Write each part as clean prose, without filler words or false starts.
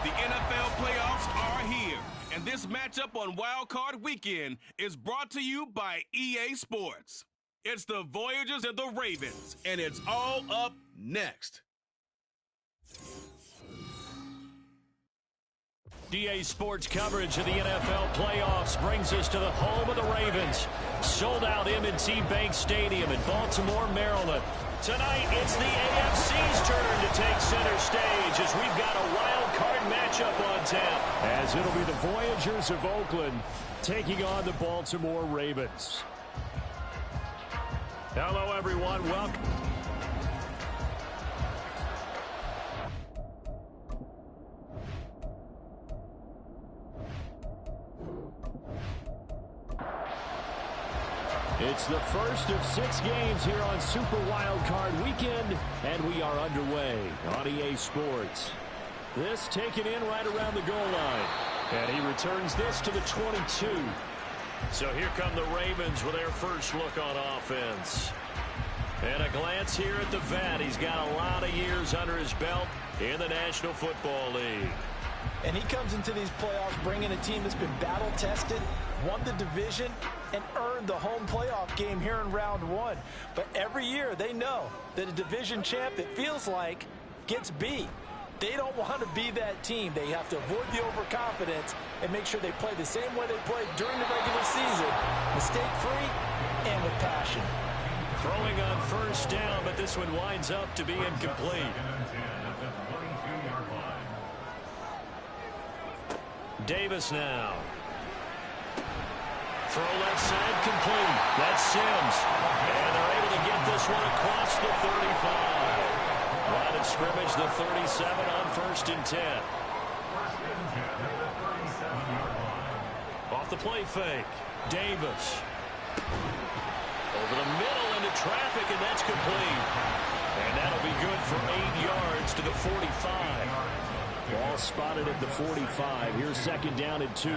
The NFL playoffs are here, and this matchup on Wild Card Weekend is brought to you by EA Sports. It's the Voyagers and the Ravens, and it's all up next. EA Sports coverage of the NFL playoffs brings us to the home of the Ravens. Sold out M&T Bank Stadium in Baltimore, Maryland. Tonight, it's the AFC's turn to take center stage as we've got a wild card matchup on tap. As it'll be the Voyagers of Oakland taking on the Baltimore Ravens. Hello, everyone. Welcome. It's the first of 6 games here on Super Wild Card Weekend, and we are underway on EA Sports. This taken in right around the goal line, and he returns this to the 22. So here come the Ravens with their first look on offense. And a glance here at the vet. He's got a lot of years under his belt in the National Football League. And he comes into these playoffs bringing a team that's been battle-tested, won the division, and earned the home playoff game here in round 1. But every year they know that a division champ, it feels like, gets beat. They don't want to be that team. They have to avoid the overconfidence and make sure they play the same way they played during the regular season, mistake-free and with passion. Throwing on first down, but this one winds up to be incomplete. Davis now. Throw left side complete. That's Sims. And they're able to get this one across the 35. Line of scrimmage, the 37 on 1st and 10. Off the play fake. Davis. Over the middle into traffic, and that's complete. And that'll be good for 8 yards to the 45. Ball spotted at the 45. Here's 2nd down and 2.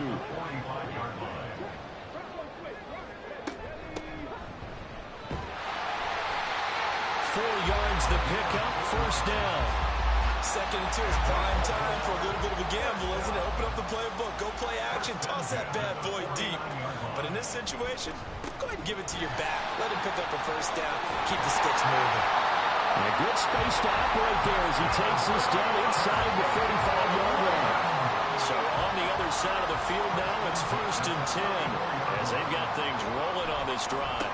4 yards the pickup, 1st down. 2nd and 2 is prime time for a little bit of a gamble, isn't it? Open up the playbook, go play action, toss that bad boy deep. But in this situation, go ahead and give it to your back. Let him pick up a 1st down, keep the sticks moving. And a good space to operate there as he takes this down inside the 35-yard line. So on the other side of the field now, it's 1st and 10 as they've got things rolling on this drive.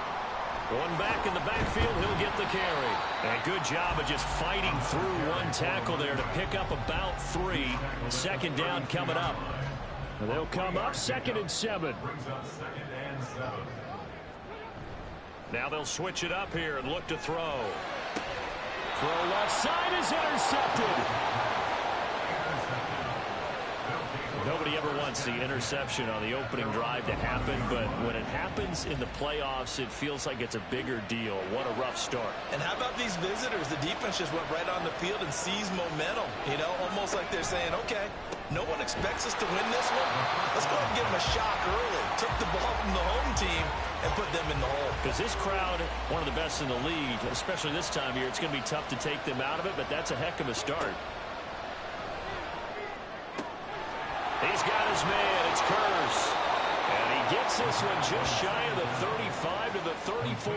One back in the backfield, he'll get the carry. And a good job of just fighting through one tackle there to pick up about 3. 2nd down coming up. And they'll come up 2nd and 7. Now they'll switch it up here and look to throw. Throw left side is intercepted. Nobody ever wants the interception on the opening drive to happen, but when it happens in the playoffs, it feels like it's a bigger deal. What a rough start. And how about these visitors? The defense just went right on the field and seized momentum. You know, almost like they're saying, okay, no one expects us to win this one. Let's go ahead and give them a shock early. Took the ball from the home team and put them in the hole. Because this crowd, one of the best in the league, especially this time of year, it's going to be tough to take them out of it, but that's a heck of a start. He's got his man. It's Kearse. And he gets this one just shy of the 35 to the 34.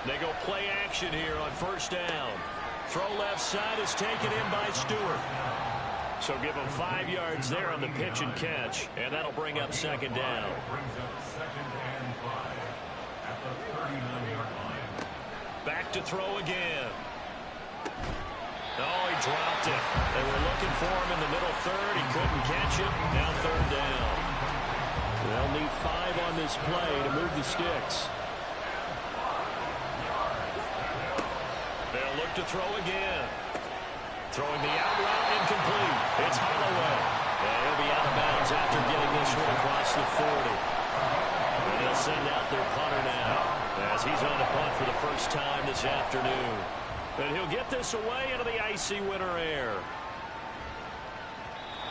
They go play action here on 1st down. Throw left side is taken in by Stewart. So give him 5 yards there on the pitch and catch. And that'll bring up 2nd down. Back to throw again. Oh, he dropped it. They were looking for him in the middle 3rd. He couldn't catch it. Now 3rd down. They'll need 5 on this play to move the sticks. They'll look to throw again. Throwing the out route incomplete. It's Holloway. And he'll be out of bounds after getting this one across the 40. And they'll send out their punter now, as he's on a punt for the first time this afternoon. And he'll get this away into the icy winter air.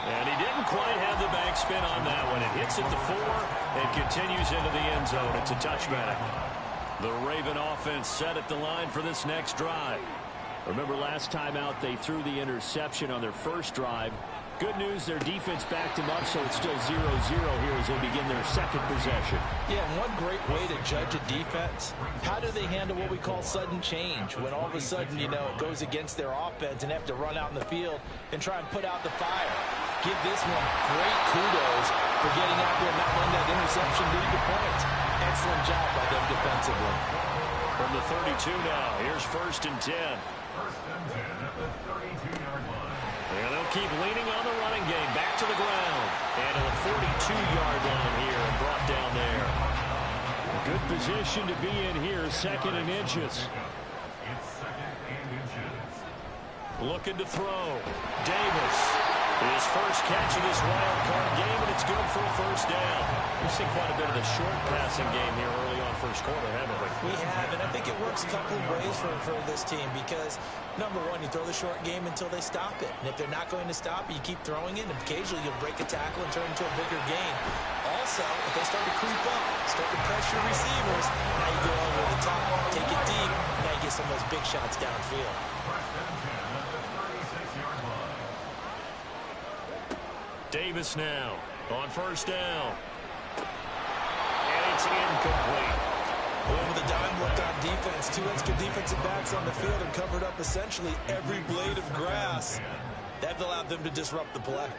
And he didn't quite have the backspin on that one. It hits at the 4 and continues into the end zone. It's a touchback. The Raven offense set at the line for this next drive. Remember last time out they threw the interception on their first drive. Good news, their defense backed them up, so it's still 0-0 here as they begin their second possession. Yeah, and one great way to judge a defense, how do they handle what we call sudden change? When all of a sudden, you know, it goes against their offense and they have to run out in the field and try and put out the fire. Give this one great kudos for getting out there and not letting that interception lead to points. Excellent job by them defensively. From the 32 now, here's 1st and 10. And they'll keep leaning on the running game. Back to the ground. And to the 42-yard line here and brought down there. Good position to be in here, 2nd and inches. Looking to throw. Davis. His first catch of this wild card game, and it's good for a 1st down. We've seen quite a bit of the short passing game here early on first quarter, haven't we? We have, and I think it works a couple of ways for this team because, number one, you throw the short game until they stop it. And if they're not going to stop it, you keep throwing it, and occasionally you'll break a tackle and turn it into a bigger gain. Also, if they start to creep up, start to pressure receivers, now you go over the top, take it deep, and now you get some of those big shots downfield. Davis now on 1st down. And it's incomplete. Boy, with a dime look on defense, 2 extra defensive backs on the field and covered up essentially every blade of grass. That allowed them to disrupt the play.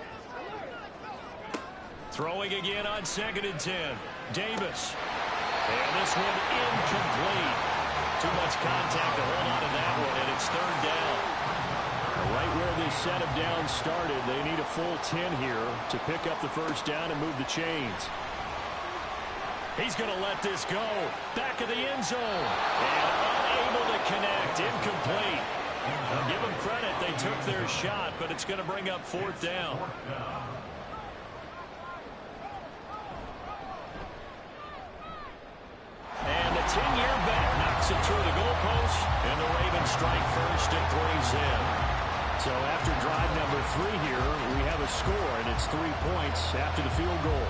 Throwing again on 2nd and 10. Davis. And this one incomplete. Too much contact to hold on to that one, and it's 3rd down. Right where they set him down started, they need a full 10 here to pick up the 1st down and move the chains. He's going to let this go. Back of the end zone. And unable to connect. Incomplete. I'll give them credit. They took their shot, but it's going to bring up 4th down. And the 10-year back knocks it through the goalpost, and the Ravens strike first and 3's in. So after drive number 3 here, we have a score, and it's 3 points after the field goal.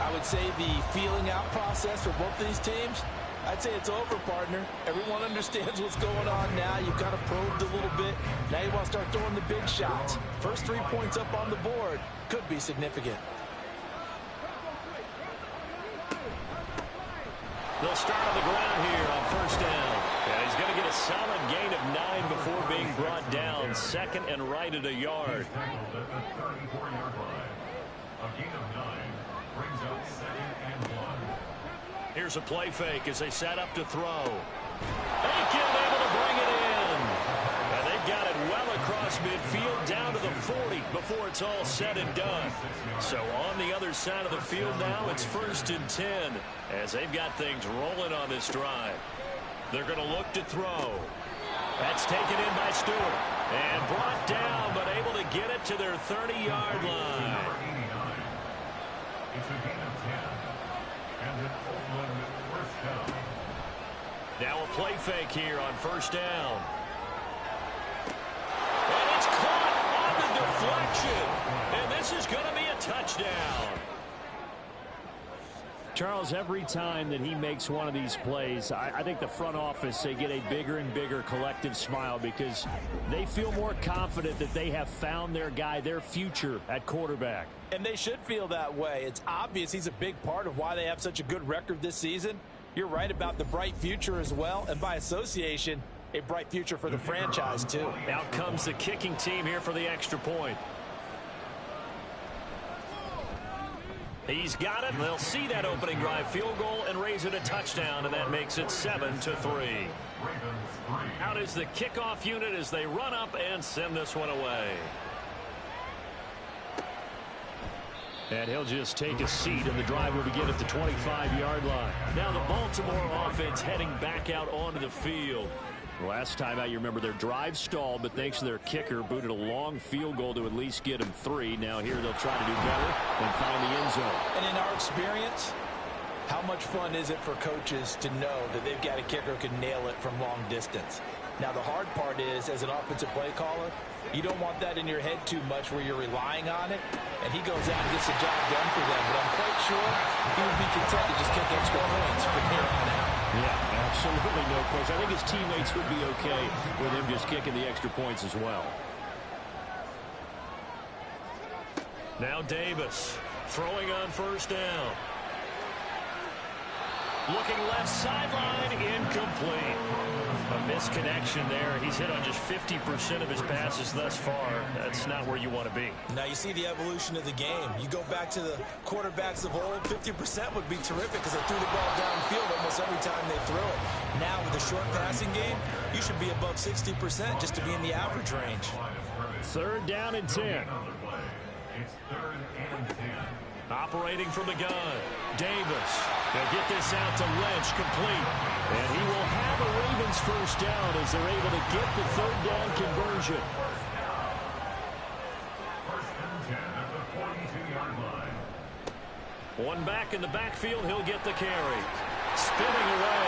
I would say the feeling out process for both of these teams, I'd say it's over, partner. Everyone understands what's going on now. You've kind of probed a little bit. Now you want to start throwing the big shots. First 3 points up on the board could be significant. They'll start on the ground here on 1st down. And he's going to get a solid gain of 9 before being brought down. 2nd and right at a yard. Here's a play fake as they set up to throw. Aiken able to bring it in. And they've got it well across midfield down to the 40 before it's all said and done. So on the other side of the field now, it's 1st and 10 as they've got things rolling on this drive. They're going to look to throw. That's taken in by Stewart. And brought down, but able to get it to their 30-yard line. Now a play fake here on 1st down. And it's caught on the deflection. And this is going to be a touchdown. Charles, every time that he makes one of these plays, I think the front office, they get a bigger and bigger collective smile because they feel more confident that they have found their guy, their future at quarterback. And they should feel that way. It's obvious he's a big part of why they have such a good record this season. You're right about the bright future as well, and by association, a bright future for the franchise too. Out comes the kicking team here for the extra point. He's got it. They'll see that opening drive field goal and raise it a touchdown, and that makes it 7-3. Out is the kickoff unit as they run up and send this one away. And he'll just take a seat, and the drive will begin at the 25-yard line. Now the Baltimore offense heading back out onto the field. Last time out, you remember their drive stalled, but thanks to their kicker, booted a long field goal to at least get them 3. Now here they'll try to do better and find the end zone. And in our experience, how much fun is it for coaches to know that they've got a kicker who can nail it from long distance? Now the hard part is, as an offensive play caller, you don't want that in your head too much where you're relying on it, and he goes out and gets the job done for them. But I'm quite sure he would be content to just kick extra points from here on out. Yeah, Absolutely no question. I think his teammates would be okay with him just kicking the extra points as well. Now Davis throwing on first down. Looking left sideline, incomplete. A misconnection there. He's hit on just 50% of his passes thus far. That's not where you want to be. Now you see the evolution of the game. You go back to the quarterbacks of old, 50% would be terrific because they threw the ball downfield almost every time they threw it. Now with the short passing game, you should be above 60% just to be in the average range. 3rd down and 10. Operating from the gun, Davis. They'll get this out to Lynch, complete. And he will have a Ravens first down as they're able to get the 3rd down conversion. One back in the backfield, he'll get the carry. Spinning away.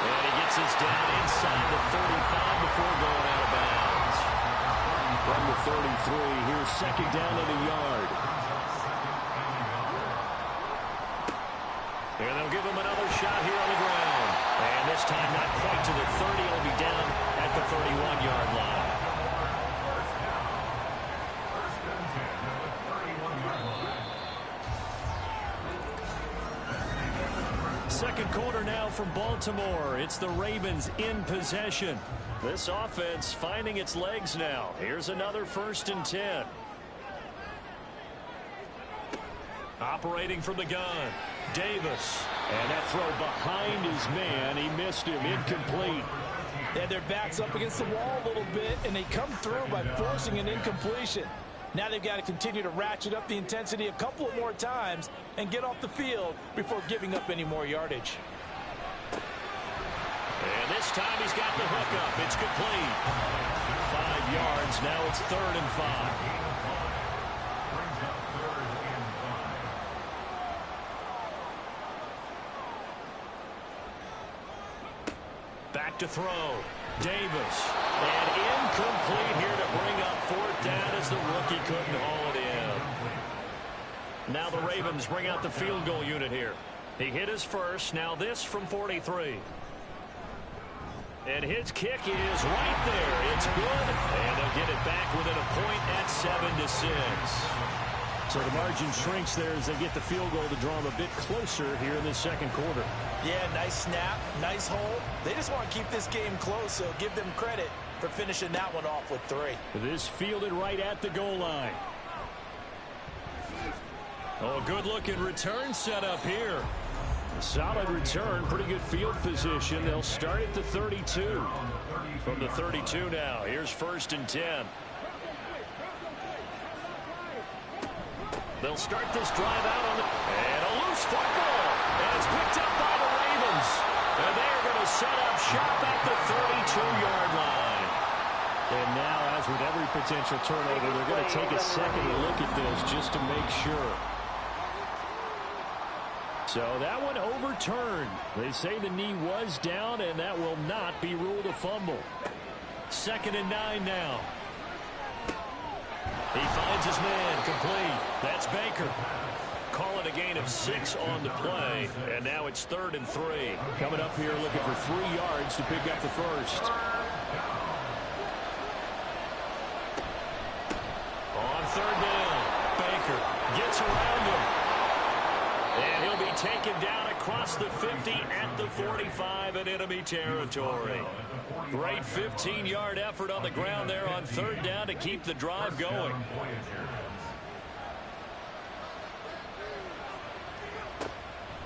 And he gets us down inside the 35 before going out of bounds. From the 33, here's 2nd down and a yard. And they'll give him another shot here on the ground. And this time not quite to the 30. It'll be down at the 31-yard line. Second quarter now from Baltimore. It's the Ravens in possession. This offense finding its legs now. Here's another 1st and 10. Operating from the gun, Davis. And that throw behind his man. He missed him. Incomplete. They had their backs up against the wall a little bit, and they come through by forcing an incompletion. Now they've got to continue to ratchet up the intensity a couple of more times and get off the field before giving up any more yardage. And this time he's got the hook up. It's complete. 5 yards. Now it's 3rd and 5. Back to throw. Davis. And incomplete here to bring up 4th down as the rookie couldn't haul it in. Now the Ravens bring out the field goal unit here. He hit his first. Now this from 43. And his kick is right there. It's good. And they'll get it back within a point at 7-6. So the margin shrinks there as they get the field goal to draw them a bit closer here in the second quarter. Yeah, nice snap, nice hold. They just want to keep this game close, so give them credit for finishing that one off with 3. This fielded right at the goal line. Oh, good-looking return set up here. Solid return, pretty good field position. They'll start at the 32. From the 32 now, here's 1st and 10. They'll start this drive out on the... And a loose football. And it's picked up by the Ravens. And they're going to set up shop at the 32-yard line. And now, as with every potential turnover, they're going to take a second look at this just to make sure. So that one overturned. They say the knee was down, and that will not be ruled a fumble. 2nd and 9 now. He finds his man, complete. That's Baker. Call it a gain of 6 on the play, and now it's 3rd and 3. Coming up here looking for 3 yards to pick up the first. On 3rd down, Baker gets around him. And he'll be taken down across the 50 at the 45 in enemy territory. Great 15-yard effort on the ground there on 3rd down to keep the drive going.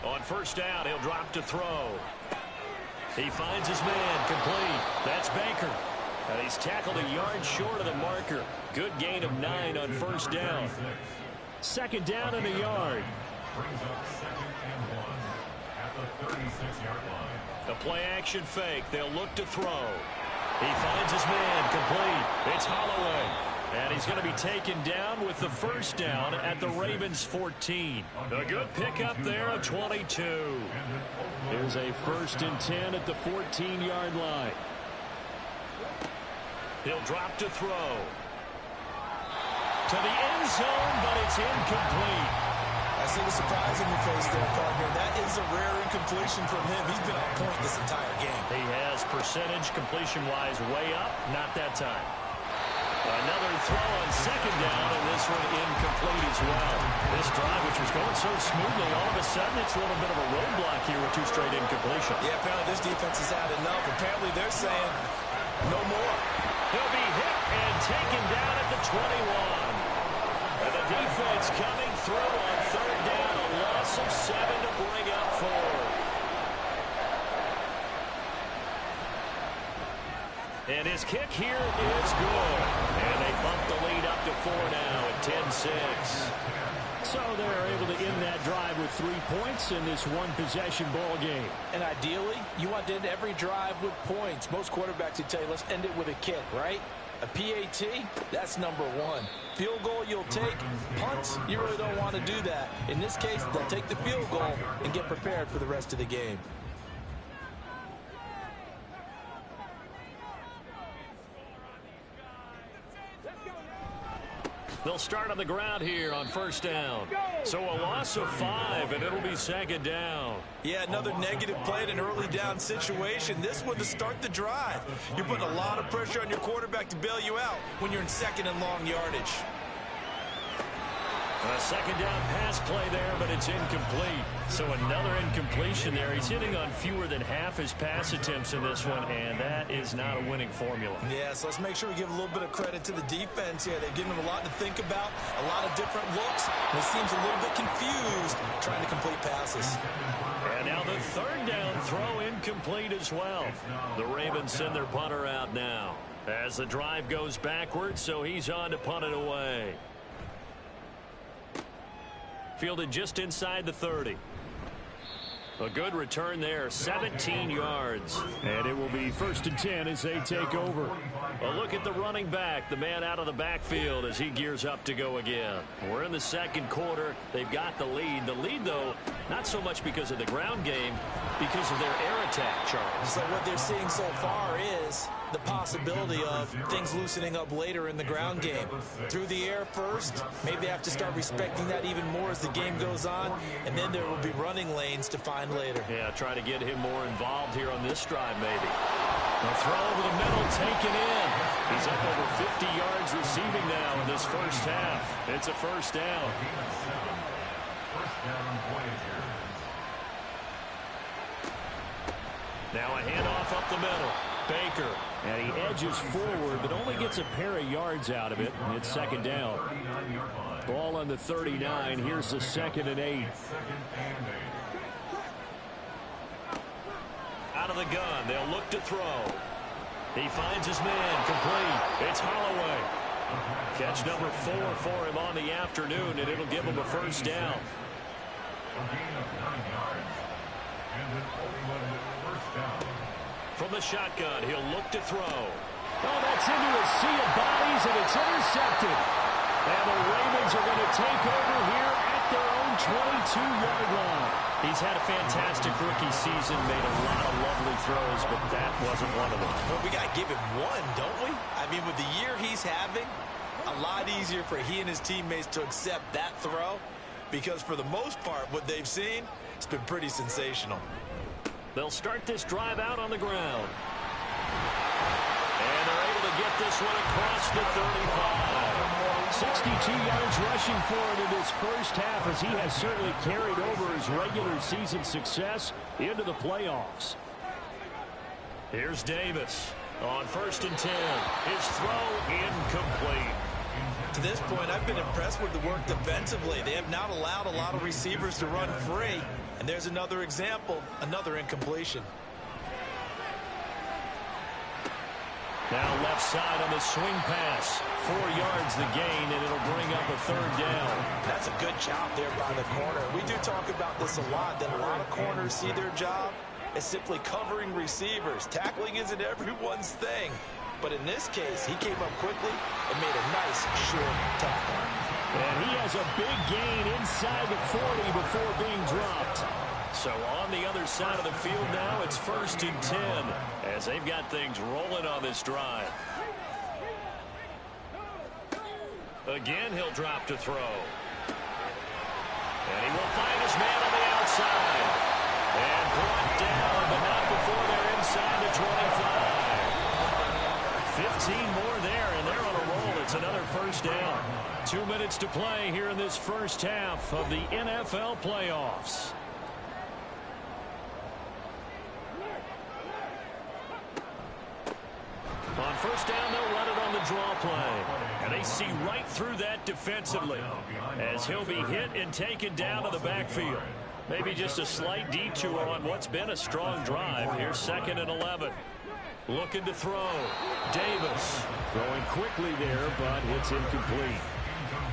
On 1st down, he'll drop to throw. He finds his man, complete. That's Baker. And he's tackled a yard short of the marker. Good gain of 9 on 1st down. 2nd down and a yard. Brings up 2nd and 1 at the 36-yard line. The play-action fake. They'll look to throw. He finds his man, complete. It's Holloway. And he's going to be taken down with the 1st down at the Ravens 14. A good pickup there of 22. Here's a 1st and 10 at the 14-yard line. He'll drop to throw. To the end zone, but it's incomplete. I see the surprise in your face there, partner. That is a rare incompletion from him. He's been on point this entire game. He has percentage completion-wise way up. Not that time. Another throw on second down, and this one incomplete as well. This drive, which was going so smoothly, all of a sudden it's a little bit of a roadblock here with 2 straight incompletions. Yeah, apparently this defense has had enough. Apparently they're saying no more. He'll be hit and taken down at the 21. And the defense coming through on third down, a loss of 7 to bring up 4. And his kick here is good. And they bump the lead up to 4 now at 10-6. So they're able to end that drive with 3 points in this one-possession ball game. And ideally, you want to end every drive with points. Most quarterbacks would tell you, let's end it with a kick, right? A PAT, that's number 1. Field goal, you'll take. Punts, you really don't want to do that. In this case, they'll take the field goal and get prepared for the rest of the game. They'll start on the ground here on first down. So a loss of 5, and it'll be second down. Yeah, another negative play in an early down situation. This one to start the drive. You're putting a lot of pressure on your quarterback to bail you out when you're in second and long yardage. A second down pass play there, but it's incomplete. So another incompletion there. He's hitting on fewer than half his pass attempts in this one, and that is not a winning formula. Yeah, so let's make sure we give a little bit of credit to the defense here. They've given him a lot to think about, a lot of different looks, and he seems a little bit confused trying to complete passes. And now the third down throw incomplete as well. The Ravens send their punter out now as the drive goes backwards, so he's on to punt it away. Fielded just inside the 30. A good return there, 17 yards. And it will be 1st and 10 as they take over. A look at the running back, the man out of the backfield as he gears up to go again. We're in the second quarter. They've got the lead. The lead, though, not so much because of the ground game, because of their air attack, Charles. So what they're seeing so far is the possibility of things loosening up later in the ground game. Through the air first, maybe they have to start respecting that even more as the game goes on, and then there will be running lanes to find later. Yeah, try to get him more involved here on this drive, maybe. A throw over the middle, taken in. He's up over 50 yards receiving now in this first half. It's a first down. Now a handoff up the middle. Baker. And he edges forward, but only gets a pair of yards out of it. And it's second down. Ball on the 39. Here's the 2nd and 8. Out of the gun. They'll look to throw. He finds his man. Complete. It's Holloway. Catch number 4 for him on the afternoon, and it'll give him a first down. From the shotgun, he'll look to throw. Oh, that's into a sea of bodies, and it's intercepted. And the Ravens are going to take over here at their own 22-yard line. He's had a fantastic rookie season, made a lot of lovely throws, but that wasn't one of them. Well, we got to give him one, don't we? I mean, with the year he's having, a lot easier for he and his teammates to accept that throw, because for the most part, what they've seen, it's been pretty sensational. They'll start this drive out on the ground. And they're able to get this one across the 35. 62 yards rushing for him in this first half, as he has certainly carried over his regular season success into the playoffs. Here's Davis on 1st and 10. His throw incomplete. To this point, I've been impressed with the work defensively. They have not allowed a lot of receivers to run free. And there's another example, another incompletion. Now left side on the swing pass. 4 yards the gain, and it'll bring up a third down. That's a good job there by the corner. We do talk about this a lot, that a lot of corners see their job as simply covering receivers. Tackling isn't everyone's thing. But in this case, he came up quickly and made a nice short tackle. And he has a big gain inside the 40 before being dropped. So on the other side of the field now, it's 1st and 10 as they've got things rolling on this drive. Again, he'll drop to throw. And he will find his man on the outside. And brought down, but not before they're inside the 25. 15 more there, and they're on a roll. It's another first down. 2 minutes to play here in this first half of the NFL playoffs. On first down, they'll run it on the draw play. And they see right through that defensively as he'll be hit and taken down to the backfield. Maybe just a slight detour on what's been a strong drive. Here's 2nd and 11. Looking to throw. Davis. Throwing quickly there, but it's incomplete.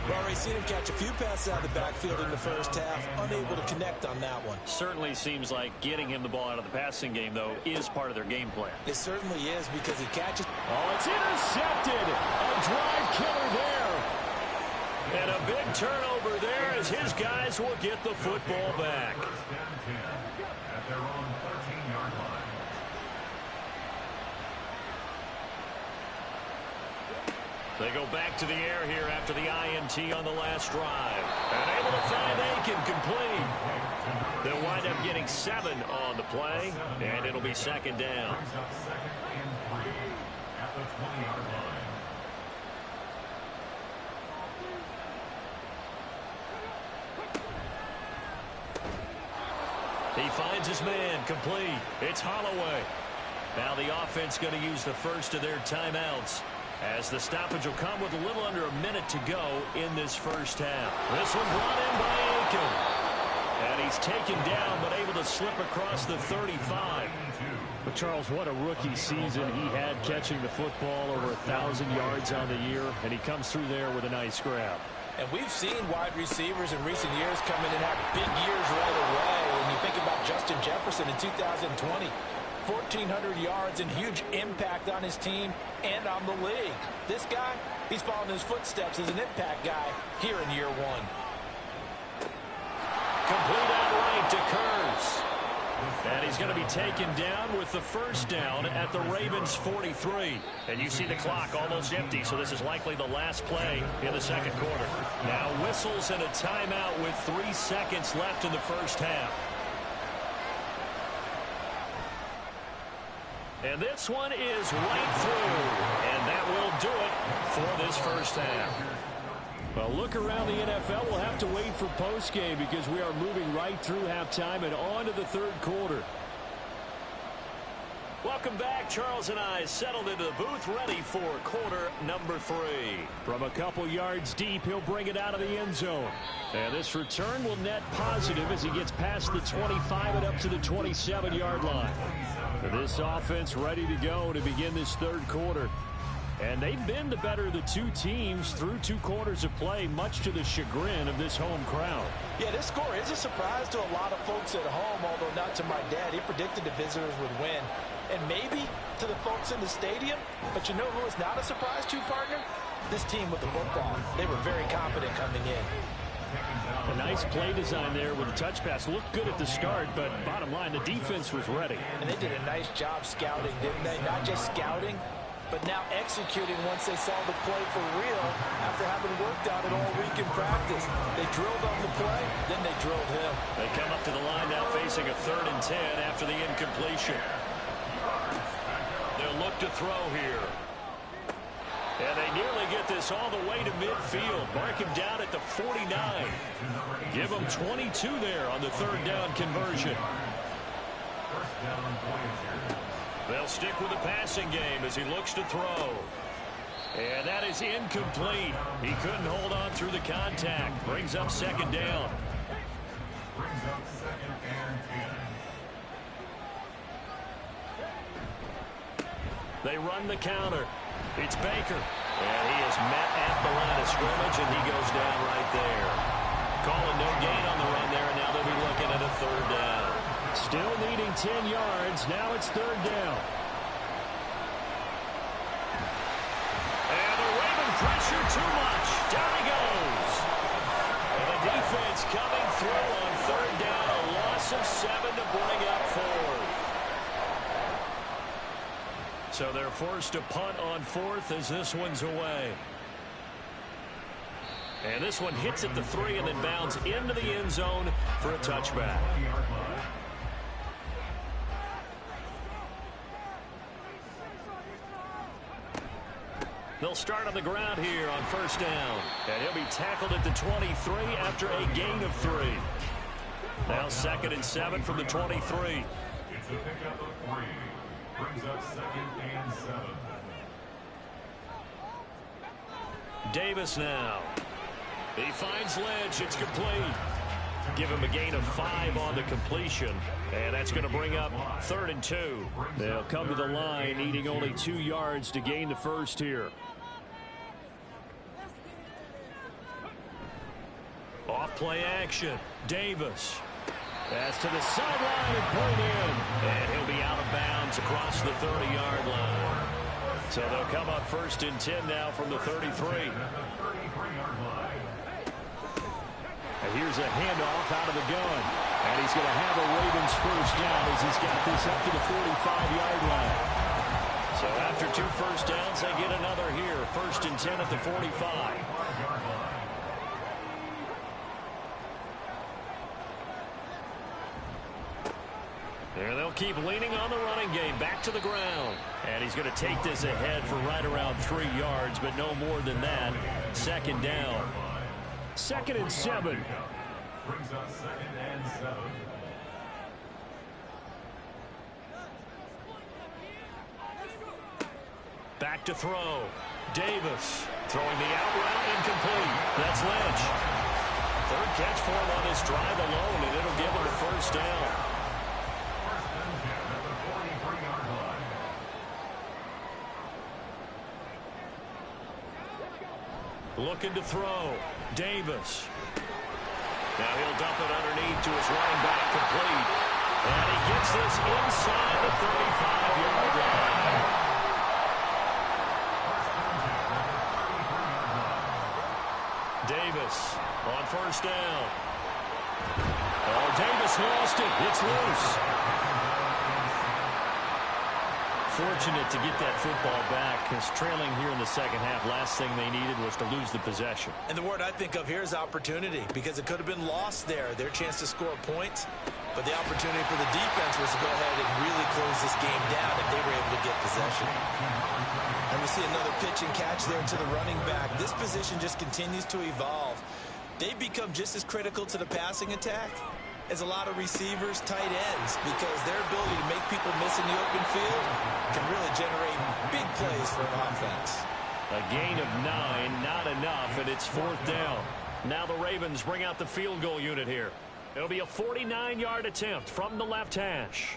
We've already seen him catch a few passes out of the backfield in the first half. Unable to connect on that one. Certainly seems like getting him the ball out of the passing game, though, is part of their game plan. It certainly is because he catches. Oh, it's intercepted. A drive killer there. And a big turnover there as his guys will get the football back. At their own 13-yard line. They go back to the air here after the INT on the last drive. And able to find Aiken complete. They'll wind up getting 7 on the play, and it'll be 2nd down. Brings up 2nd and 3 at the 20-yard line. He finds his man complete. It's Holloway. Now the offense going to use the first of their timeouts, as the stoppage will come with a little under a minute to go in this first half. This one brought in by Aiken. And he's taken down, but able to slip across the 35. But Charles, what a rookie season he had, catching the football over 1,000 yards on the year, and he comes through there with a nice grab. And we've seen wide receivers in recent years come in and have big years right away. And you think about Justin Jefferson in 2020. 1,400 yards and huge impact on his team and on the league. This guy, he's following his footsteps as an impact guy here in year 1. Complete outright to Kurz. And he's going to be taken down with the first down at the Ravens' 43. And you see the clock almost empty, so this is likely the last play in the second quarter. Now whistles and a timeout with 3 seconds left in the first half. And this one is right through. And that will do it for this first half. Well, look around the NFL. We'll have to wait for postgame because we are moving right through halftime and on to the third quarter. Welcome back. Charles and I settled into the booth, ready for quarter number 3. From a couple yards deep, he'll bring it out of the end zone. And this return will net positive as he gets past the 25 and up to the 27-yard line. This offense ready to go to begin this third quarter. And they've been the better of the two teams through 2 quarters of play, much to the chagrin of this home crowd. Yeah, this score is a surprise to a lot of folks at home, although not to my dad. He predicted the visitors would win. And maybe to the folks in the stadium. But you know who is not a surprise to, partner? This team with the football. They were very confident coming in. A nice play design there with the touch pass. Looked good at the start, but bottom line, the defense was ready. And they did a nice job scouting, didn't they? Not just scouting, but now executing once they saw the play for real after having worked on it all week in practice. They drilled on the play, then they drilled him. They come up to the line now facing a 3rd and 10 after the incompletion. They'll look to throw here. And they nearly get this all the way to midfield. Mark him down at the 49. Give him 22 there on the 3rd down conversion. They'll stick with the passing game as he looks to throw. And that is incomplete. He couldn't hold on through the contact. Brings up 2nd down. Brings up 2nd and 10. They run the counter. It's Baker. And he is met at the line of scrimmage, and he goes down right there. Calling no gain on the run there, and now they'll be looking at a 3rd down. Still needing 10 yards. Now it's 3rd down. And the Raven pressure too much. Down he goes. And the defense coming through on 3rd down. A loss of 7 to bring up 4th. So they're forced to punt on 4th as this one's away. And this one hits at the 3 and then bounds into the end zone for a touchback. They'll start on the ground here on first down. And he'll be tackled at the 23 after a gain of 3. Now 2nd and 7 from the 23. It's a pickup of 3. Brings up 2nd and 7. Davis now. He finds Lynch. It's complete. Give him a gain of 5 on the completion. And that's going to bring up 3rd and 2. They'll come to the line needing only 2 yards to gain the first here. Off play action. Davis. That's to the sideline and pulled in. And he'll be out of bounds across the 30-yard line. So they'll come up 1st and 10 now from the 33. And here's a handoff out of the gun. And he's going to have a Ravens first down as he's got this up to the 45-yard line. So after 2 first downs, they get another here. 1st and 10 at the 45. And they'll keep leaning on the running game. Back to the ground. And he's going to take this ahead for right around 3 yards, but no more than that. 2nd down. 2nd and 7. Brings up 2nd and 7. Back to throw. Davis throwing the out route incomplete. That's Lynch. 3rd catch for him on this drive alone, and it'll give him the first down. Looking to throw. Davis. Now he'll dump it underneath to his running back, complete. And he gets this inside the 35-yard line. Davis on first down. Oh, Davis lost it. It's loose. Fortunate to get that football back, because trailing here in the second half, last thing they needed was to lose the possession. And the word I think of here is opportunity, because it could have been lost there, their chance to score points. But the opportunity for the defense was to go ahead and really close this game down if they were able to get possession. And we see another pitch and catch there to the running back. This position just continues to evolve. They become just as critical to the passing attack as a lot of receivers, tight ends, because their ability to make people miss in the open field can really generate big plays for an offense. A gain of 9, not enough, and it's 4th down. Now the Ravens bring out the field goal unit here. It'll be a 49-yard attempt from the left hash.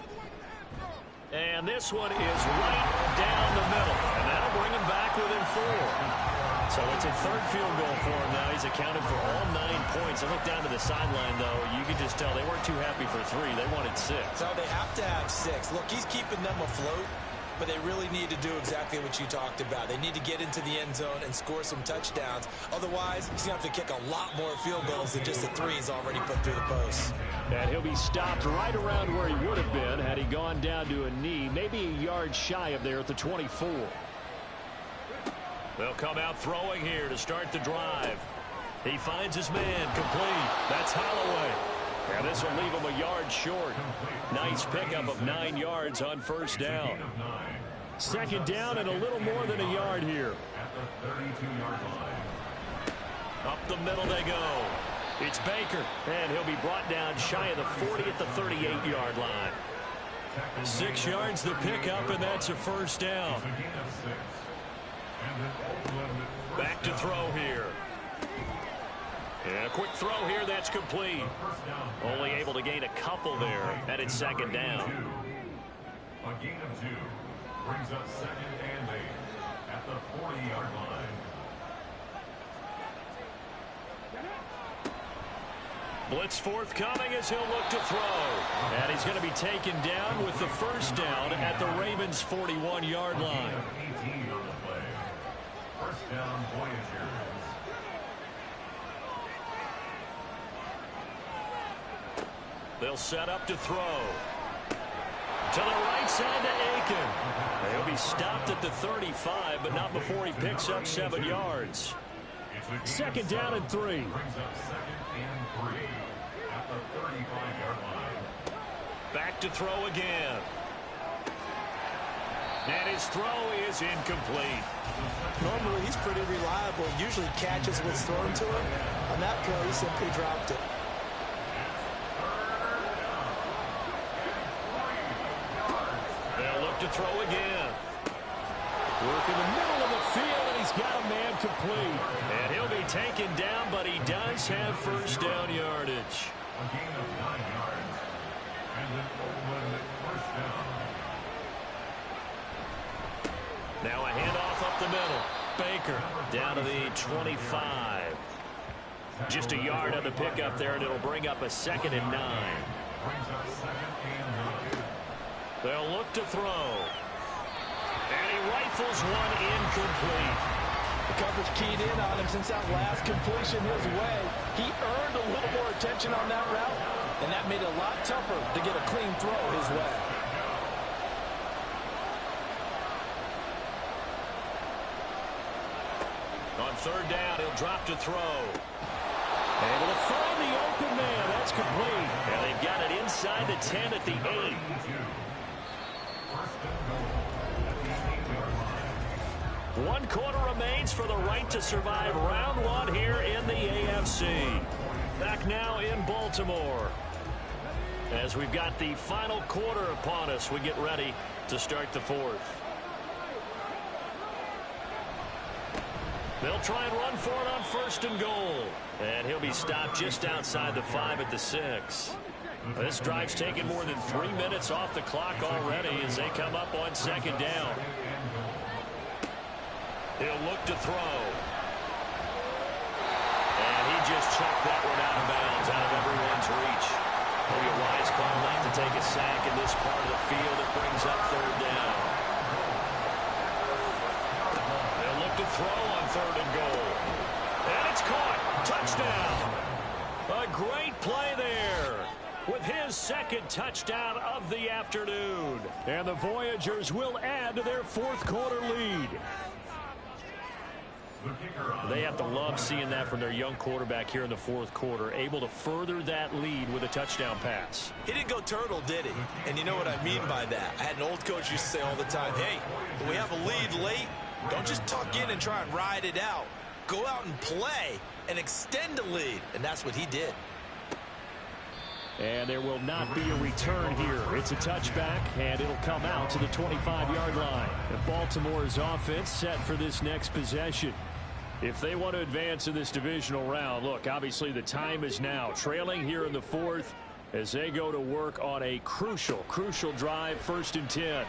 And this one is right down the middle, and that'll bring him back within 4. So it's a 3rd field goal for him now. He's accounted for all 9 points. I look down to the sideline, though. You can just tell they weren't too happy for 3. They wanted 6. So they have to have 6. Look, he's keeping them afloat, but they really need to do exactly what you talked about. They need to get into the end zone and score some touchdowns. Otherwise, he's going to have to kick a lot more field goals than just the 3 he's already put through the post. And he'll be stopped right around where he would have been had he gone down to a knee, maybe a yard shy of there at the 24. They'll come out throwing here to start the drive. He finds his man, complete. That's Holloway. And this will leave him a yard short. Nice pickup of 9 yards on first down. 2nd down and a little more than a yard here. At the 32-yard line. Up the middle they go. It's Baker, and he'll be brought down shy of the 40 at the 38-yard line. 6 yards the pickup, and that's a first down. Back to throw here. And a quick throw here, that's complete. Only able to gain a couple there, and it's 2nd down. A gain of 2 brings up 2nd and 8 at the 40-yard line. Blitz forthcoming as he'll look to throw. And he's going to be taken down with the first down at the Ravens' 41-yard line. 18 on the play. First down, Voyagers. They'll set up to throw. To the right side to Aiken. He'll be stopped at the 35, but not before he picks up 7 yards. Second down and 3. Brings up second and 3 at the 35-yard line. Back to throw again. And his throw is incomplete. Normally, he's pretty reliable. Usually catches what's thrown to him. On that play, he simply dropped it. They'll look to throw again. Work in the middle of the field, and he's got a man complete. And he'll be taken down, but he does have first down yardage. A gain of 9 yards. And an Oakland first down. Now a handoff up the middle. Baker down to the 25. Just a yard on the pickup there, and it'll bring up a 2nd and 9. Brings up second and 9. They'll look to throw. And he rifles one incomplete. The coverage keyed in on him since that last completion his way. He earned a little more attention on that route, and that made it a lot tougher to get a clean throw his way. On third down, he'll drop to throw. Able to find the open man. That's complete. And they've got it inside the 10 at the 8. One quarter remains for the right to survive round 1 here in the AFC. Back now in Baltimore. As we've got the final quarter upon us, we get ready to start the 4th. They'll try and run for it on 1st and goal. And he'll be stopped just outside the 5 at the 6. This drive's taken more than 3 minutes off the clock already as they come up on 2nd down. He'll look to throw. And he just chucked that one out of bounds, out of everyone's reach. Maybe a wise call not to take a sack in this part of the field. It brings up 3rd down. They'll look to throw on 3rd and goal. And it's caught. Touchdown. A great play there with his 2nd touchdown of the afternoon. And the Voyagers will add to their 4th quarter lead. They have to love seeing that from their young quarterback here in the 4th quarter, able to further that lead with a touchdown pass. He didn't go turtle, did he? And you know what I mean by that. I had an old coach used to say all the time, hey, when we have a lead late, don't just tuck in and try and ride it out. Go out and play and extend the lead. And that's what he did. And there will not be a return here. It's a touchback, and it'll come out to the 25-yard line. And Baltimore's offense set for this next possession. If they want to advance in this divisional round, look, obviously the time is now. Trailing here in the 4th as they go to work on a crucial drive, 1st and 10.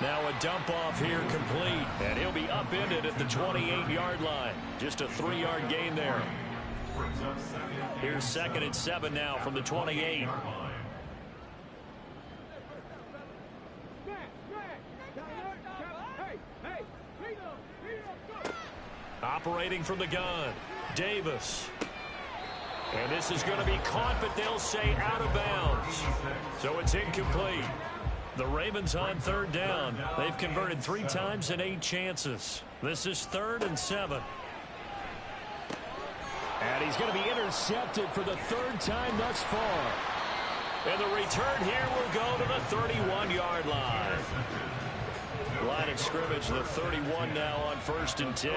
Now a dump off here complete, and he'll be upended at the 28-yard line. Just a 3-yard gain there. Here's 2nd and 7 now from the 28. Operating from the gun, Davis. And this is going to be caught, but they'll say out of bounds. So it's incomplete. The Ravens on 3rd down. They've converted 3 times in 8 chances. This is 3rd and 7. And he's going to be intercepted for the 3rd time thus far. And the return here will go to the 31-yard line. Line of scrimmage, the 31 now on 1st and 10.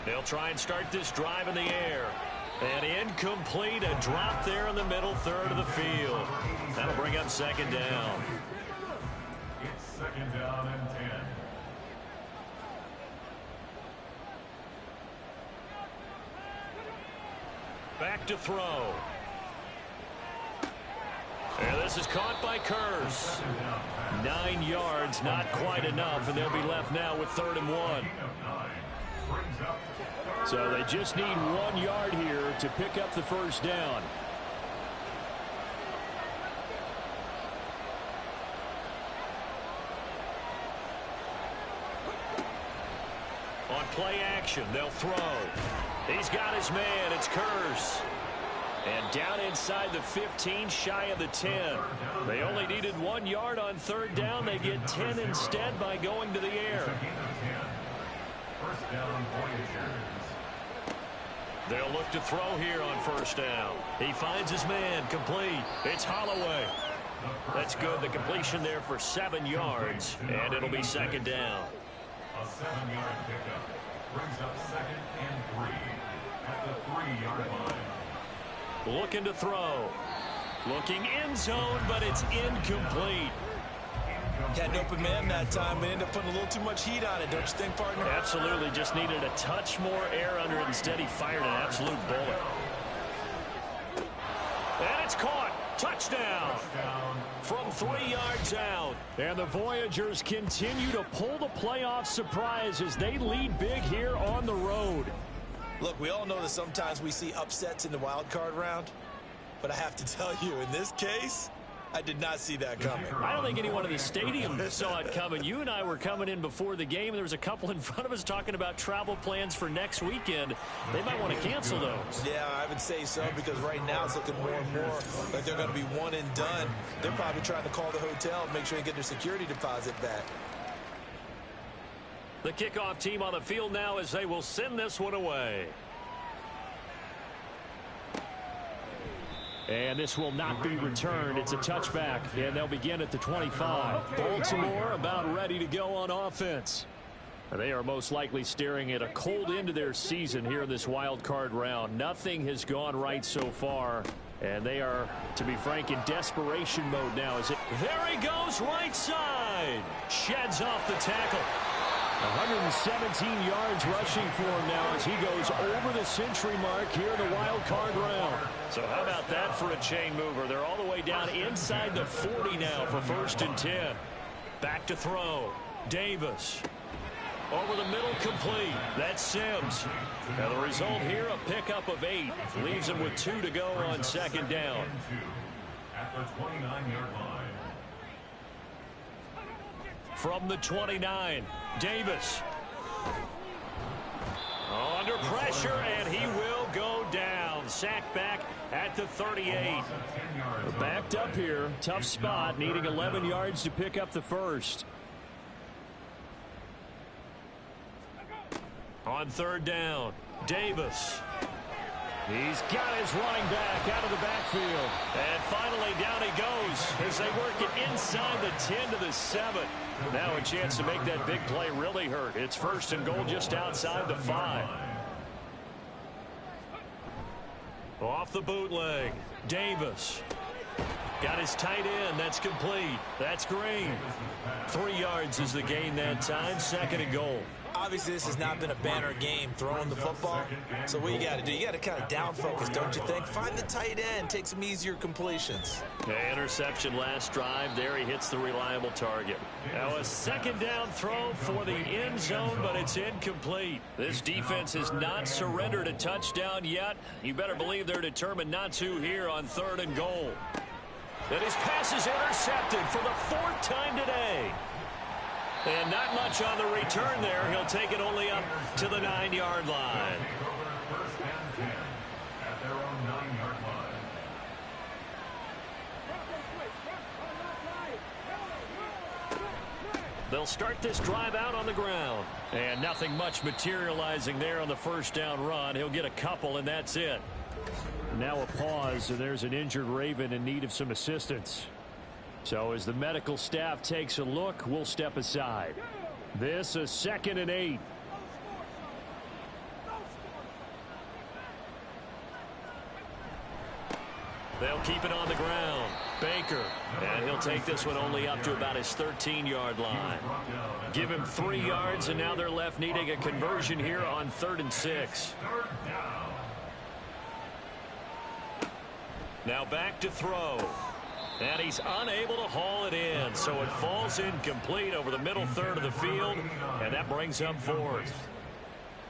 They'll try and start this drive in the air. And incomplete, a drop there in the middle 3rd of the field. That'll bring up 2nd down. It's 2nd down and 10. Back to throw. And this is caught by Kearse. 9 yards, not quite enough, and they'll be left now with 3rd and 1. So they just need 1 yard here to pick up the 1st down. On play action, they'll throw. He's got his man. It's Kearse. And down inside the 15, shy of the 10. They only needed 1 yard on third down. They get 10 instead by going to the air. First down, Voyagers. They'll look to throw here on first down. He finds his man, complete. It's Holloway. That's good. The completion there for 7 yards, and it'll be second down. A 7-yard pickup brings up 2nd and 3 at the 3-yard line. Looking to throw. Looking end zone, but it's incomplete. Had an open man that time, but ended up putting a little too much heat on it, don't you think, partner? Absolutely. Just needed a touch more air under it. Instead, he fired an absolute bullet. And it's caught. Touchdown from 3 yards out. And the Voyagers continue to pull the playoff surprise as they lead big here on the road. Look, we all know that sometimes we see upsets in the wild card round, but I have to tell you, in this case, I did not see that coming. I don't think anyone in the stadium saw it coming. You and I were coming in before the game, and there was a couple in front of us talking about travel plans for next weekend. They might want to cancel those. Yeah, I would say so, because right now it's looking more and more like they're going to be one and done. They're probably trying to call the hotel and make sure they get their security deposit back. The kickoff team on the field now as they will send this one away. And this will not be returned. It's a touchback, and they'll begin at the 25. Baltimore about ready to go on offense. They are most likely staring at a cold end to their season here in this wild card round. Nothing has gone right so far, and they are, to be frank, in desperation mode now. There he goes, right side. Sheds off the tackle. 117 yards rushing for him now as he goes over the century mark here in the wild card round. So how about that for a chain mover? They're all the way down inside the 40 now for 1st and 10. Back to throw. Davis. Over the middle, complete. That's Sims. Now the result here, a pickup of 8. Leaves him with 2 to go on 2nd down. At the 29-yard line. From the 29, Davis. Under pressure, and he will go down. Sacked back at the 38. Backed up here. Tough spot, needing 11 yards to pick up the first. On 3rd down, Davis. He's got his running back out of the backfield. And finally down he goes as they work it inside the 10 to the 7. Now a chance to make that big play really hurt. It's 1st and goal just outside the 5. Off the bootleg, Davis. Got his tight end. That's complete. That's Green. 3 yards is the gain that time. 2nd and goal. Obviously, this has not been a banner game throwing the football. So what you got to do, you got to kind of down focus, don't you think? Find the tight end, take some easier completions. Interception last drive. There he hits the reliable target. Now a 2nd down throw for the end zone, but it's incomplete. This defense has not surrendered a touchdown yet. You better believe they're determined not to here on 3rd and goal. And his pass is intercepted for the 4th time today. And not much on the return there. He'll take it only up to the 9-yard line. First and 10 at their own 9-yard line. They'll start this drive out on the ground. And nothing much materializing there on the 1st down run. He'll get a couple, and that's it. Now a pause, and there's an injured Raven in need of some assistance. So as the medical staff takes a look, we'll step aside. This a 2nd and 8. They'll keep it on the ground. Baker, and he'll take this one only up to about his 13-yard line. Give him 3 yards, and now they're left needing a conversion here on 3rd and 6. Now back to throw. And he's unable to haul it in, so it falls incomplete over the middle 3rd of the field, and that brings up 4th.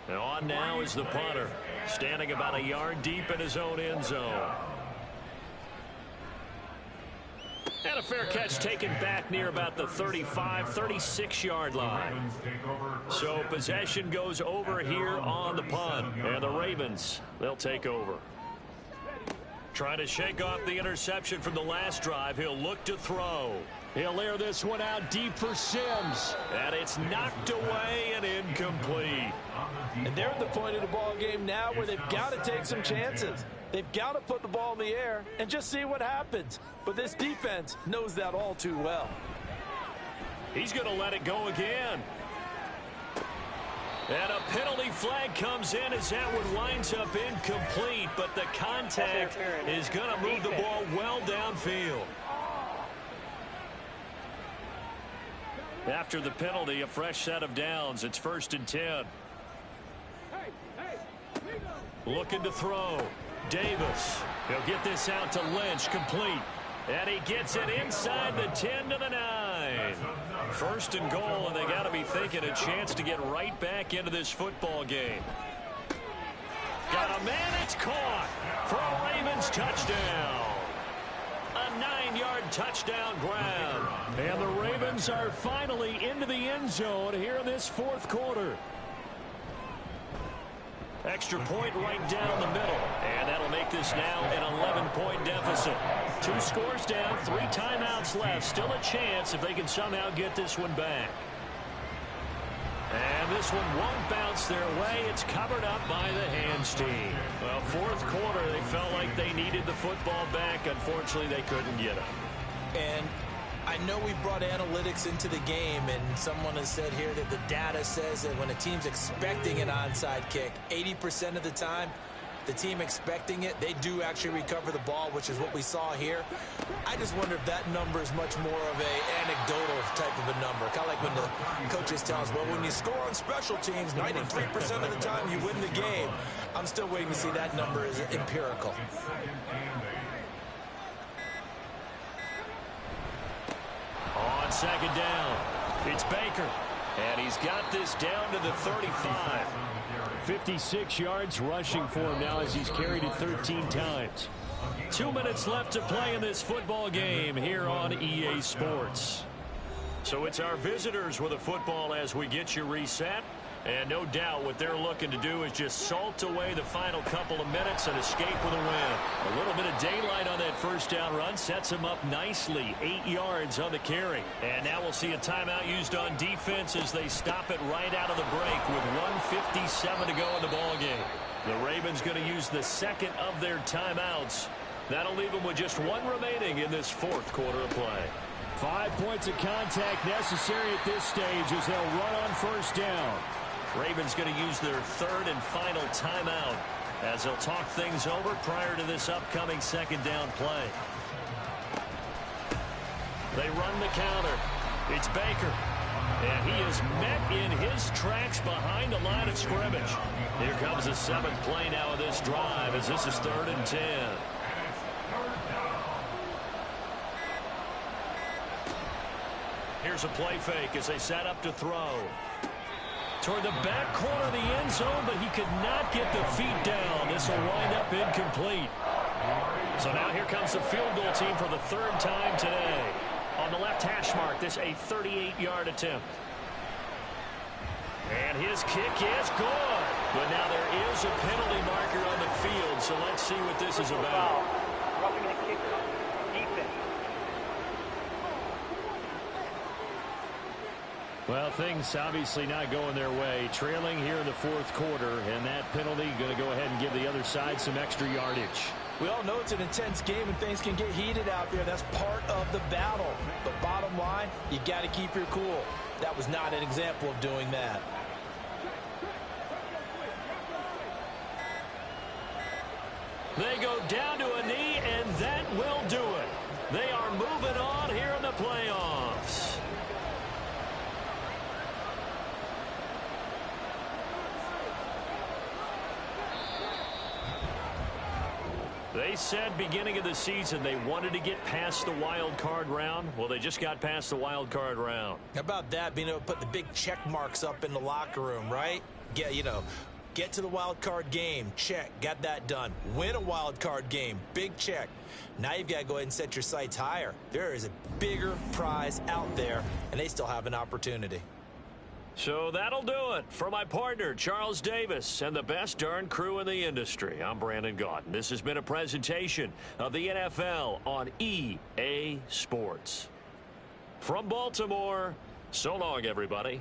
Now on now is the punter, standing about a yard deep in his own end zone. And a fair catch taken back near about the 35, 36-yard line. So possession goes over here on the punt, and the Ravens, they'll take over. Trying to shake off the interception from the last drive. He'll look to throw. He'll air this one out deep for Sims. And it's knocked away and incomplete. And they're at the point of the ball game now where they've got to take some chances. They've got to put the ball in the air and just see what happens. But this defense knows that all too well. He's going to let it go again. And a penalty flag comes in as that one winds up incomplete, but the contact is going to move the ball well downfield. After the penalty, a fresh set of downs. It's 1st and 10. Looking to throw. Davis. He'll get this out to Lynch, complete. And he gets it inside the 10 to the 9. 1st and goal, and they got to be thinking a chance to get right back into this football game. Got a man, it's caught for a Ravens touchdown. A 9-yard touchdown grab. And the Ravens are finally into the end zone here in this 4th quarter. Extra point right down the middle. And that'll make this now an 11-point deficit. 2 scores down, 3 timeouts left. Still a chance if they can somehow get this one back. And this one won't bounce their way. It's covered up by the hands team. Well, 4th quarter, they felt like they needed the football back. Unfortunately, they couldn't get it. And I know we brought analytics into the game, and someone has said here that the data says that when a team's expecting an onside kick, 80% of the time, the team expecting it, they do actually recover the ball, which is what we saw here. I just wonder if that number is much more of a anecdotal type of a number. Kind of like when the coaches tell us, well, when you score on special teams, 93% of the time you win the game. I'm still waiting to see that number is empirical. On 2nd down, it's Baker. And he's got this down to the 35. 56 yards rushing for him now as he's carried it 13 times. 2 minutes left to play in this football game here on EA Sports. So it's our visitors with a football as we get you reset. And no doubt what they're looking to do is just salt away the final couple of minutes and escape with a win. A little bit of daylight on that 1st down run sets them up nicely. 8 yards on the carry. And now we'll see a timeout used on defense as they stop it right out of the break with 1:57 to go in the ballgame. The Ravens going to use the 2nd of their timeouts. That'll leave them with just 1 remaining in this 4th quarter of play. 5 points of contact necessary at this stage as they'll run on 1st down. Ravens going to use their 3rd and final timeout as they'll talk things over prior to this upcoming 2nd down play. They run the counter. It's Baker. And he is met in his tracks behind the line of scrimmage. Here comes the 7th play now of this drive as this is 3rd and 10. Here's a play fake as they set up to throw. Toward the back corner of the end zone, but he could not get the feet down. This will wind up incomplete. So now here comes the field goal team for the 3rd time today. On the left hash mark, this a 38-yard attempt. And his kick is good. But now there is a penalty marker on the field, so let's see what this is about. Roughing the kicker. Defense. Well, things obviously not going their way. Trailing here in the 4th quarter, and that penalty going to go ahead and give the other side some extra yardage. We all know it's an intense game and things can get heated out there. That's part of the battle. But bottom line, you got to keep your cool. That was not an example of doing that. They go down to a knee, and that will do it. They are moving on here in the playoffs. They said beginning of the season they wanted to get past the wild card round. Well, they just got past the wild card round. How about that, being able to put the big check marks up in the locker room, right? Get to the wild card game, check, got that done. Win a wild card game, big check. Now you've got to go ahead and set your sights higher. There is a bigger prize out there, and they still have an opportunity. So that'll do it. For my partner, Charles Davis, and the best darn crew in the industry, I'm Brandon Gaudin. This has been a presentation of the NFL on EA Sports. From Baltimore, so long, everybody.